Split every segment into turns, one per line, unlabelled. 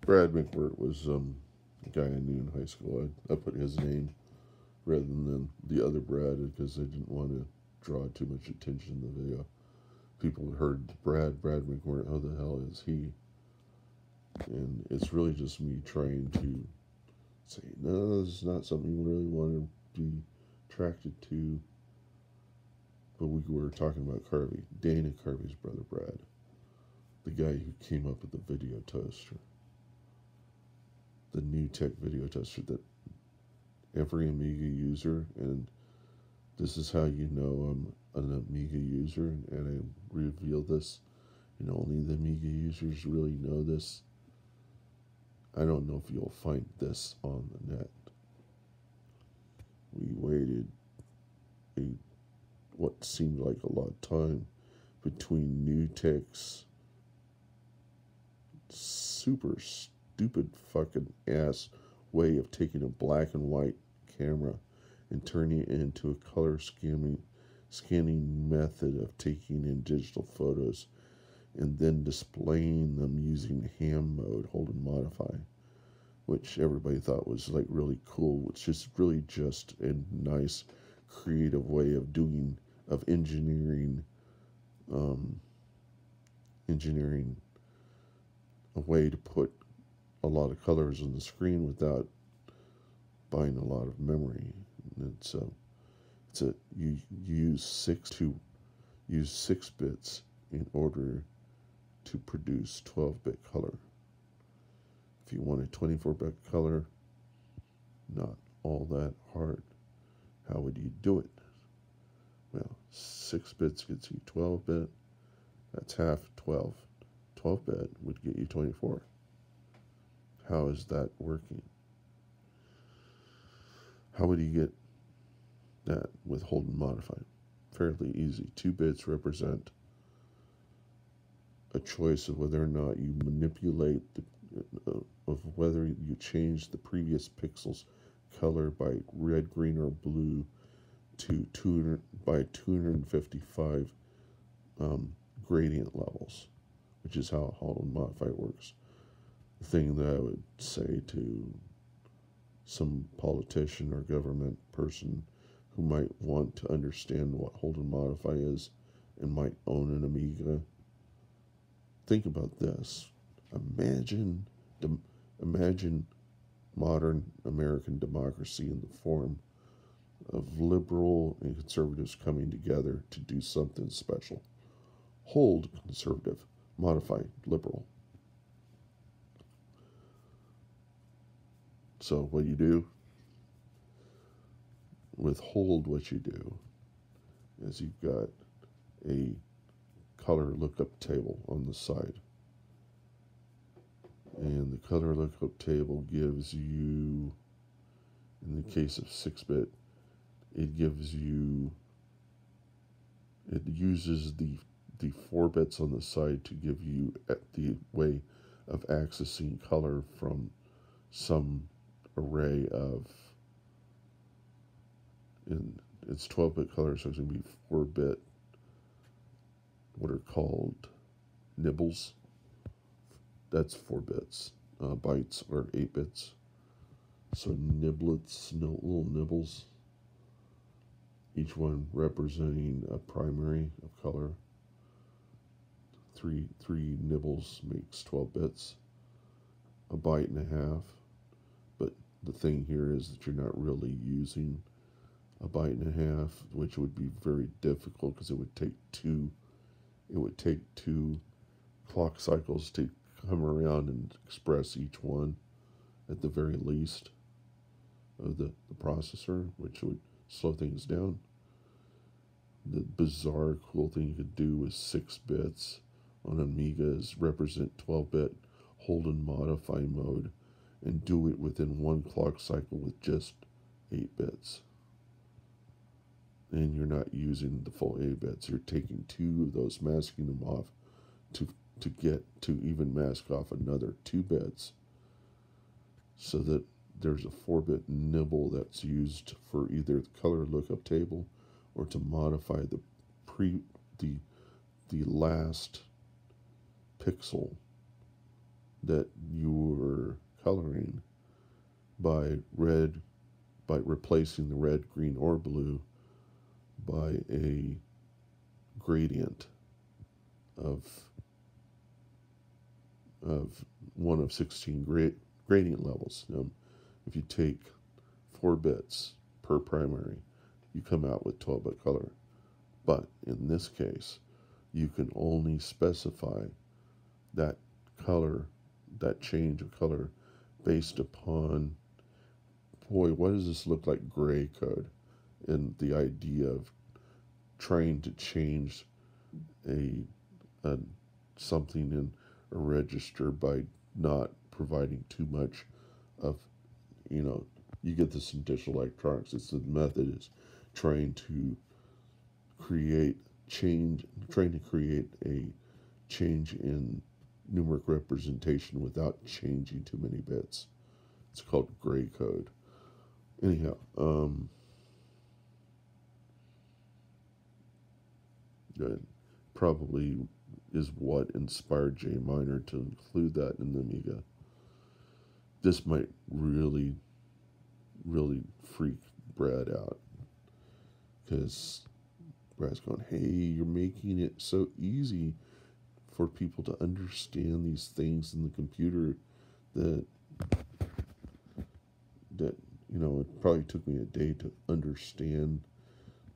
Brad McWhirter was a guy I knew in high school. I put his name rather than the other Brad because I didn't want to draw too much attention to the video. People heard Brad McWhirter. Who the hell is he? And it's really just me trying to say, no, this is not something you really want to be attracted to. But we were talking about Carvey, Dana Carvey's brother Brad, the guy who came up with the video toaster, the new tech video toaster that every Amiga user, and this is how you know I'm an Amiga user, and I reveal this, and only the Amiga users really know this. I don't know if you'll find this on the net. We waited a what seemed like a lot of time between New Tech's super stupid fucking ass way of taking a black and white camera and turning it into a color scanning method of taking in digital photos and then displaying them using ham mode, hold and modify, which everybody thought was like really cool, which is really just a nice creative way of engineering a way to put a lot of colors on the screen without buying a lot of memory. You use six bits in order to produce 12-bit color. If you want a 24-bit color, not all that hard. How would you do it? Well, 6 bits gets you 12-bit. That's half 12. 12-bit would get you 24. How is that working? How would you get that with hold and modify? Fairly easy. 2 bits represent a choice of whether or not you manipulate of whether you change the previous pixel's color by red, green, or blue to 255 gradient levels, which is how hold and modify works. The thing that I would say to some politician or government person who might want to understand what hold and modify is and might own an Amiga, think about this. Imagine modern American democracy in the form of liberal and conservatives coming together to do something special. Hold conservative, modify liberal. So what you do with hold, what you do is you've got a color lookup table on the side. And the color lookup table gives you, in the case of 6-bit, it uses the 4 bits on the side to give you the way of accessing color from some array of, and it's 12-bit color, so it's going to be 4-bit, what are called nibbles. That's 4 bits. Bytes are 8 bits. So niblets, little nibbles, each one representing a primary of color. Three nibbles makes 12 bits, a byte and a half. But the thing here is that you're not really using a byte and a half, which would be very difficult because it would take two clock cycles to come around and express each one at the very least of the processor, which would slow things down. The bizarre cool thing you could do with 6 bits on Amiga is represent 12-bit hold and modify mode and do it within one clock cycle with just 8 bits. And you're not using the full 8 bits. You're taking 2 of those, masking them off to get to even mask off another 2 bits, so that there's a 4-bit nibble that's used for either the color lookup table or to modify the last pixel that your coloring by replacing the red, green, or blue by a gradient of one of 16 gradient levels. If you take 4 bits per primary, you come out with 12-bit color. But in this case, you can only specify that color, that change of color, based upon, boy, what does this look like gray code? And the idea of trying to change a something in a register by not providing too much of, you get this in digital electronics. It's the method is trying to create a change in numeric representation without changing too many bits. It's called gray code. Anyhow, that probably is what inspired Jay Miner to include that in the Amiga. This might really, really freak Brad out, because Brad's going, hey, you're making it so easy for people to understand these things in the computer that it probably took me a day to understand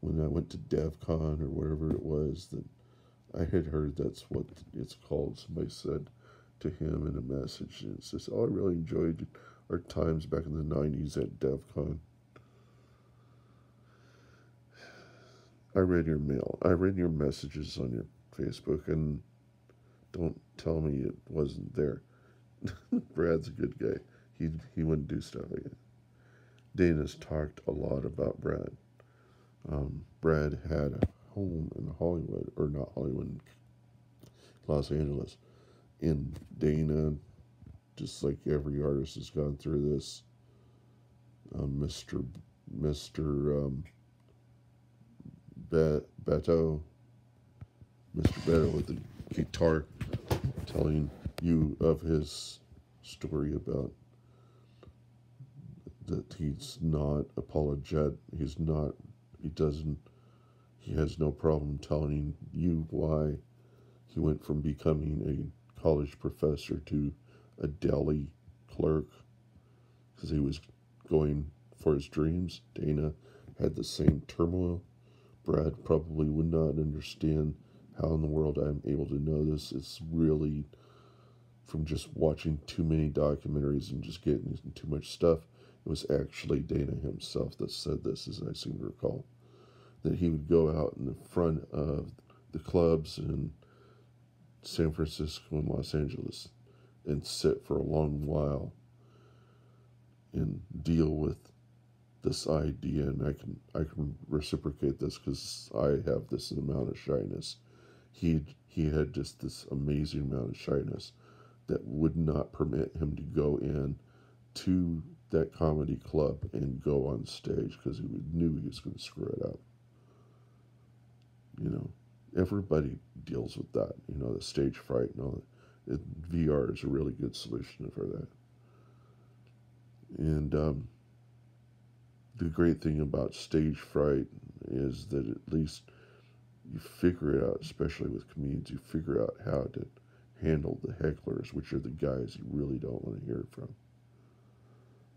when I went to DevCon or whatever it was, that I had heard that's what it's called. Somebody said to him in a message, and it says, oh, I really enjoyed our times back in the 90s at DevCon. I read your mail. I read your messages on your Facebook, and don't tell me it wasn't there. Brad's a good guy. He wouldn't do stuff like that. Dana's talked a lot about Brad. Brad had a home in Hollywood, or not Hollywood, Los Angeles. And Dana, just like every artist has gone through this, Mr. Beto with the guitar, telling you of his story about that he's not apologetic. He has no problem telling you why he went from becoming a college professor to a deli clerk, because he was going for his dreams. Dana had the same turmoil. Brad probably would not understand how in the world I'm able to know this. It's really from just watching too many documentaries and just getting too much stuff. It was actually Dana himself that said this, as I seem to recall, that he would go out in the front of the clubs in San Francisco and Los Angeles and sit for a long while and deal with this idea. And I can reciprocate this because I have this amount of shyness. He had just this amazing amount of shyness that would not permit him to go in to that comedy club and go on stage, because he knew he was going to screw it up. Everybody deals with that, the stage fright and all that. VR is a really good solution for that. And the great thing about stage fright is that at least you figure it out, especially with comedians, you figure out how to handle the hecklers, which are the guys you really don't want to hear from.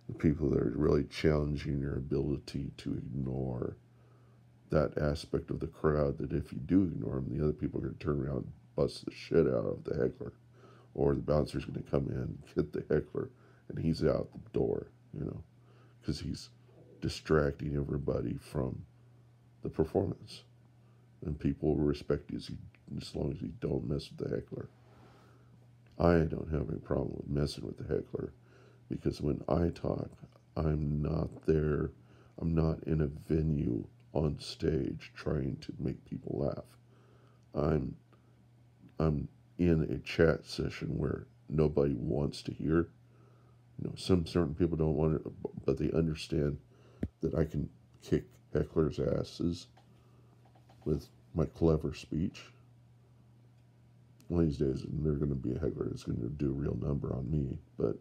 The people that are really challenging your ability to ignore that aspect of the crowd, that if you do ignore them, the other people are going to turn around and bust the shit out of the heckler. Or the bouncer's going to come in and hit the heckler, and he's out the door, because he's distracting everybody from the performance. And people will respect you as long as you don't mess with the heckler. I don't have any problem with messing with the heckler, because when I talk, I'm not there. I'm not in a venue on stage trying to make people laugh. I'm in a chat session where nobody wants to hear. Some certain people don't want it, but they understand that I can kick hecklers' asses with my clever speech. One of these days, there's going to be a heckler that's going to do a real number on me, but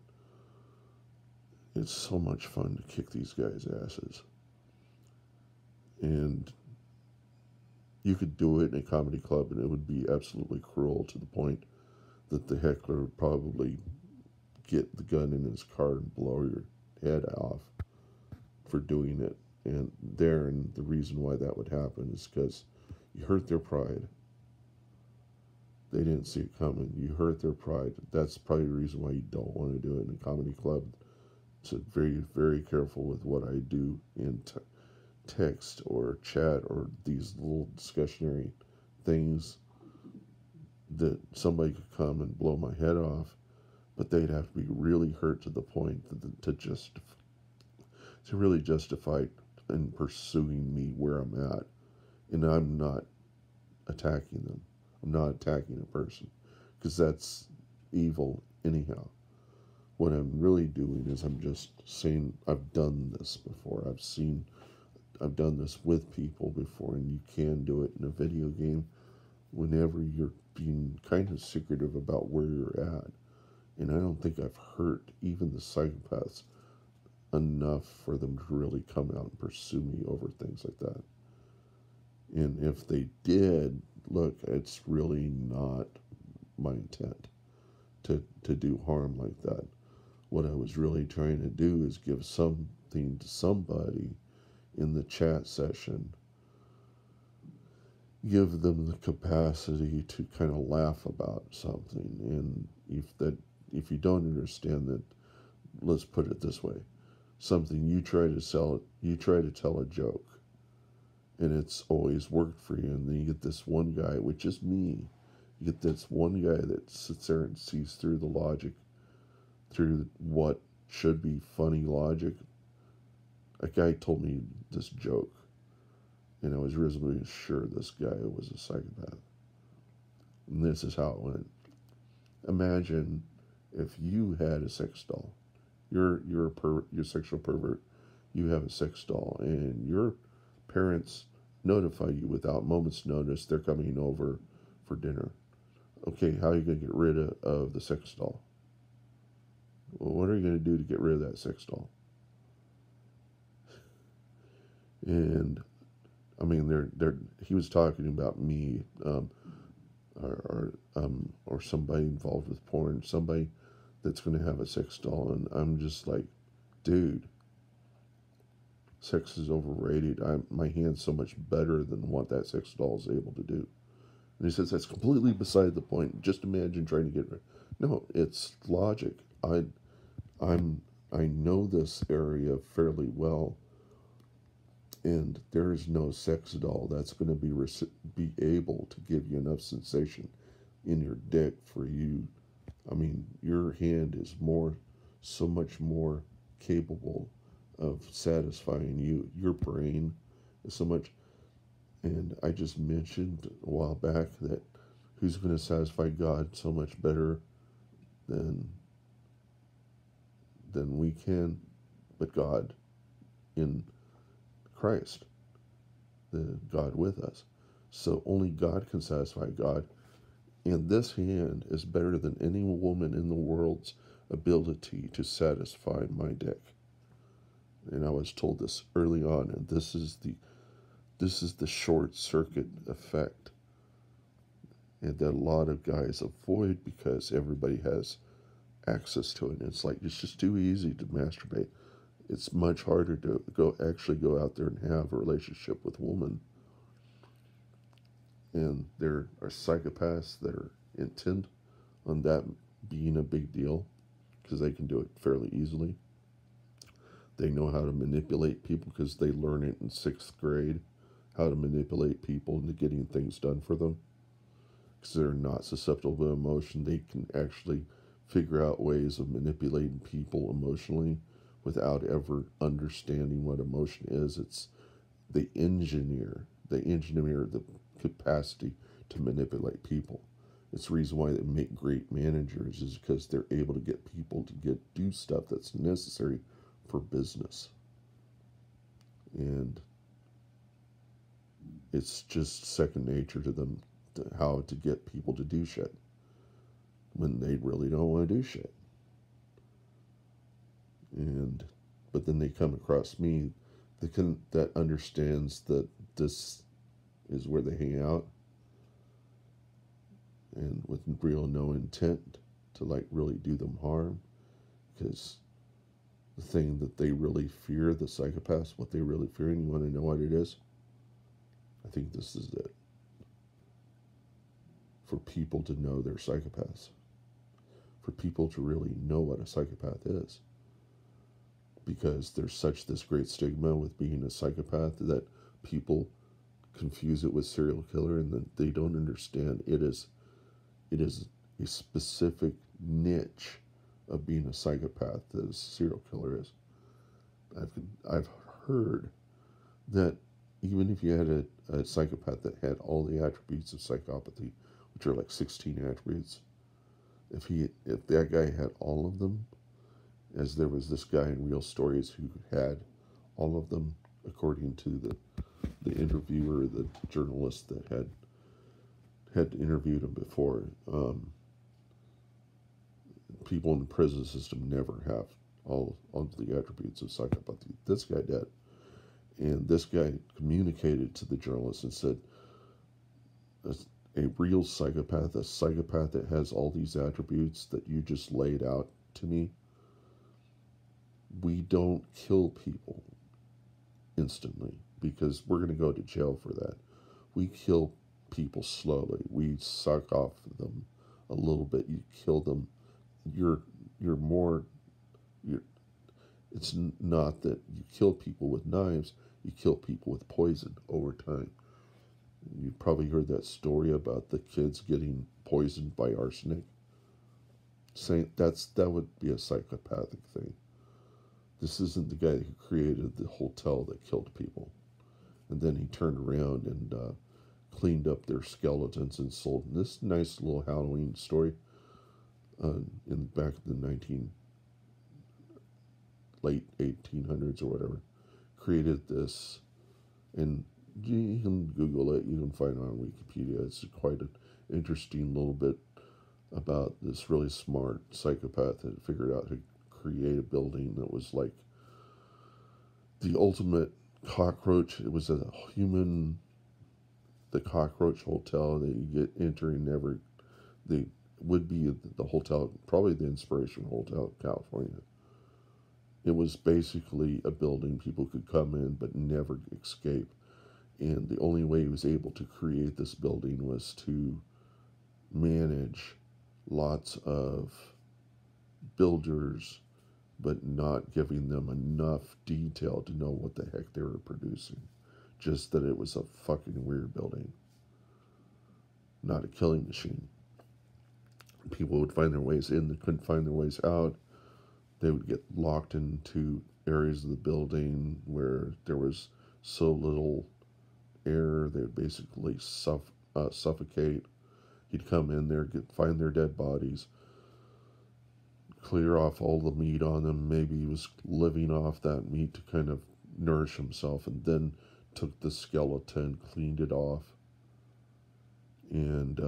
it's so much fun to kick these guys' asses. And you could do it in a comedy club and it would be absolutely cruel to the point that the heckler would probably get the gun in his car and blow your head off for doing it. And the reason why that would happen is because you hurt their pride. They didn't see it coming. You hurt their pride. That's probably the reason why you don't want to do it in a comedy club. So very, very careful with what I do in text or chat or these little discussionary things that somebody could come and blow my head off, but they'd have to be really hurt to the point to really justify in pursuing me where I'm at. And I'm not attacking them. I'm not attacking a person because that's evil anyhow. What I'm really doing is I'm just saying I've done this before. I've done this with people before, and you can do it in a video game whenever you're being kind of secretive about where you're at. And I don't think I've hurt even the psychopaths enough for them to really come out and pursue me over things like that. And if they did, look, it's really not my intent to do harm like that. What I was really trying to do is give something to somebody in the chat session, give them the capacity to kind of laugh about something. And if you don't understand that, let's put it this way: something you try to tell a joke, and it's always worked for you, and then you get this one guy, which is me. You get this one guy that sits there and sees through the logic, through what should be funny logic. A guy told me this joke, and I was reasonably sure this guy was a psychopath. And this is how it went. Imagine if you had a sex doll. You're a sexual pervert. You have a sex doll, and your parents notify you without moment's notice they're coming over for dinner. Okay, how are you going to get rid of the sex doll? Well, what are you going to do to get rid of that sex doll? And I mean, he was talking about me, or somebody involved with porn, somebody that's going to have a sex doll, and I'm just like, dude, sex is overrated. My hand's so much better than what that sex doll is able to do. And he says that's completely beside the point. Just imagine trying to get rid. No, it's logic. I know this area fairly well, and there is no sex doll that's going to be able to give you enough sensation in your dick for you. I mean, your hand is so much more capable of satisfying you. Your brain is so much. And I just mentioned a while back that who's going to satisfy God so much better than we can, but God in Christ, the God with us. So only God can satisfy God. And this hand is better than any woman in the world's ability to satisfy my dick. And I was told this early on, and this is the short circuit effect, and that a lot of guys avoid because everybody has access to it. And it's like, it's just too easy to masturbate. It's much harder to actually go out there and have a relationship with a woman. And there are psychopaths that are intent on that being a big deal because they can do it fairly easily. They know how to manipulate people because they learn it in 6th grade, how to manipulate people into getting things done for them. Because they're not susceptible to emotion, they can actually figure out ways of manipulating people emotionally without ever understanding what emotion is. They engineer the capacity to manipulate people. It's the reason why they make great managers, is because they're able to get people to do stuff that's necessary for business. And it's just second nature to them how to get people to do shit when they really don't want to do shit. and but then they come across me that understands that this is where they hang out, and with real no intent to like really do them harm, because the thing that they really fear, the psychopaths, what they really fear, and you want to know what it is? I think this is it. For people to know they're psychopaths. For people to really know what a psychopath is. Because there's such this great stigma with being a psychopath that people confuse it with serial killer, and that they don't understand it is a specific niche of being a psychopath that a serial killer is. I've heard that even if you had a psychopath that had all the attributes of psychopathy, which are like 16 attributes, if that guy had all of them, as there was this guy in Real Stories who had all of them, according to the interviewer, the journalist that had interviewed him before. People in the prison system never have all of the attributes of psychopathy. This guy did. And this guy communicated to the journalist and said, a real psychopath, a psychopath that has all these attributes that you just laid out to me, we don't kill people instantly because we're going to go to jail for that. We kill people slowly. We suck off them a little bit. You kill them. It's not that you kill people with knives. You kill people with poison over time. You've probably heard that story about the kids getting poisoned by arsenic. Saying that would be a psychopathic thing. This isn't the guy who created the hotel that killed people. And then he turned around and cleaned up their skeletons and sold them. This nice little Halloween story in back in the late 1800s or whatever, created this, and you can Google it, you can find it on Wikipedia. It's quite an interesting little bit about this really smart psychopath that figured out how to create a building that was like the ultimate cockroach. It was the cockroach hotel that you get entering they would be the hotel, probably the Inspiration Hotel, California. It was basically a building people could come in but never escape. And the only way he was able to create this building was to manage lots of builders, but not giving them enough detail to know what the heck they were producing. Just that it was a fucking weird building, not a killing machine. People would find their ways in, they couldn't find their ways out. They would get locked into areas of the building where there was so little air, they would basically suffocate. He'd come in there, find their dead bodies, clear off all the meat on them. Maybe he was living off that meat to kind of nourish himself, and then took the skeleton, cleaned it off, and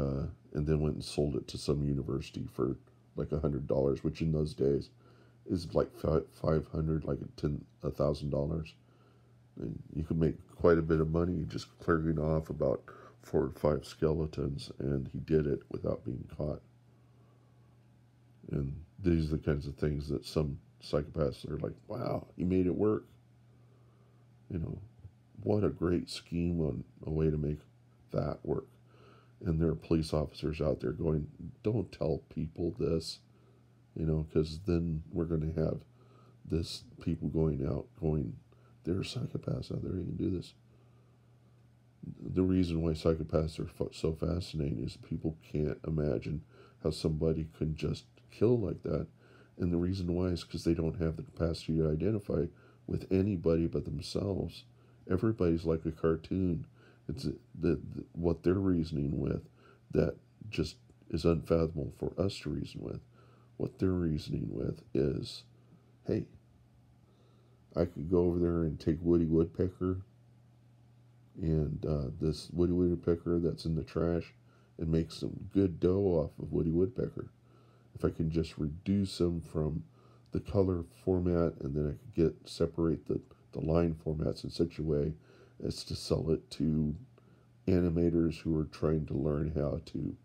then went and sold it to some university for like $100, which in those days is like $500, like $1,000. And you could make quite a bit of money just clearing off about 4 or 5 skeletons, and he did it without being caught. And these are the kinds of things that some psychopaths are like, wow, he made it work. You know, what a great scheme on a way to make that work. And there are police officers out there going, don't tell people this, you know, because then we're going to have this people going, there are psychopaths out there who can do this. The reason why psychopaths are so fascinating is people can't imagine how somebody can just kill like that. And the reason why is because they don't have the capacity to identify with anybody but themselves. Everybody's like a cartoon. It's what they're reasoning with that just is unfathomable for us to reason with. What they're reasoning with is, hey, I could go over there and take Woody Woodpecker and this Woody Woodpecker that's in the trash and make some good dough off of Woody Woodpecker. If I can just reduce him from the color format, and then I could separate the line formats in such a way as to sell it to animators who are trying to learn how to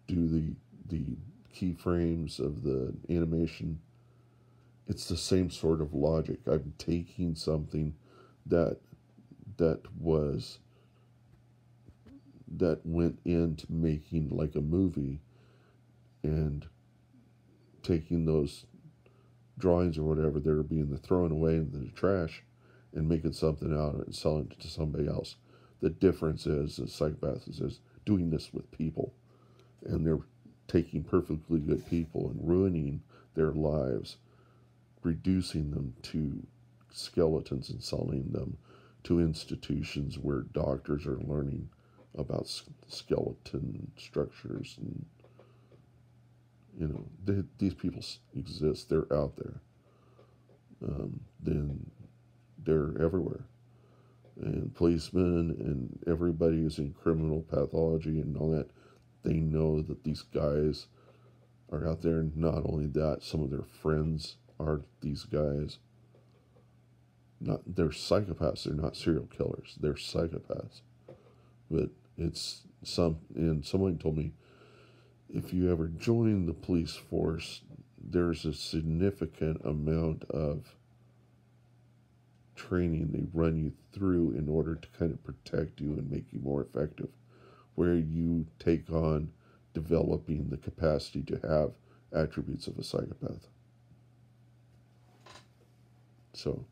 do the keyframes of the animation. It's the same sort of logic. I'm taking something that that was that went into making like a movie, and taking those drawings or whatever that are being thrown away into the trash and making something out of it and selling it to somebody else. The difference is the psychopath is doing this with people, and they're taking perfectly good people and ruining their lives, reducing them to skeletons and selling them to institutions where doctors are learning about skeleton structures. And these people exist. They're out there. Then they're everywhere, and policemen and everybody is in criminal pathology and all that. They know that these guys are out there. And not only that, some of their friends are these guys. They're psychopaths. They're not serial killers. They're psychopaths. But and someone told me, if you ever join the police force, there's a significant amount of training they run you through in order to kind of protect you and make you more effective, where you take on developing the capacity to have attributes of a psychopath. So,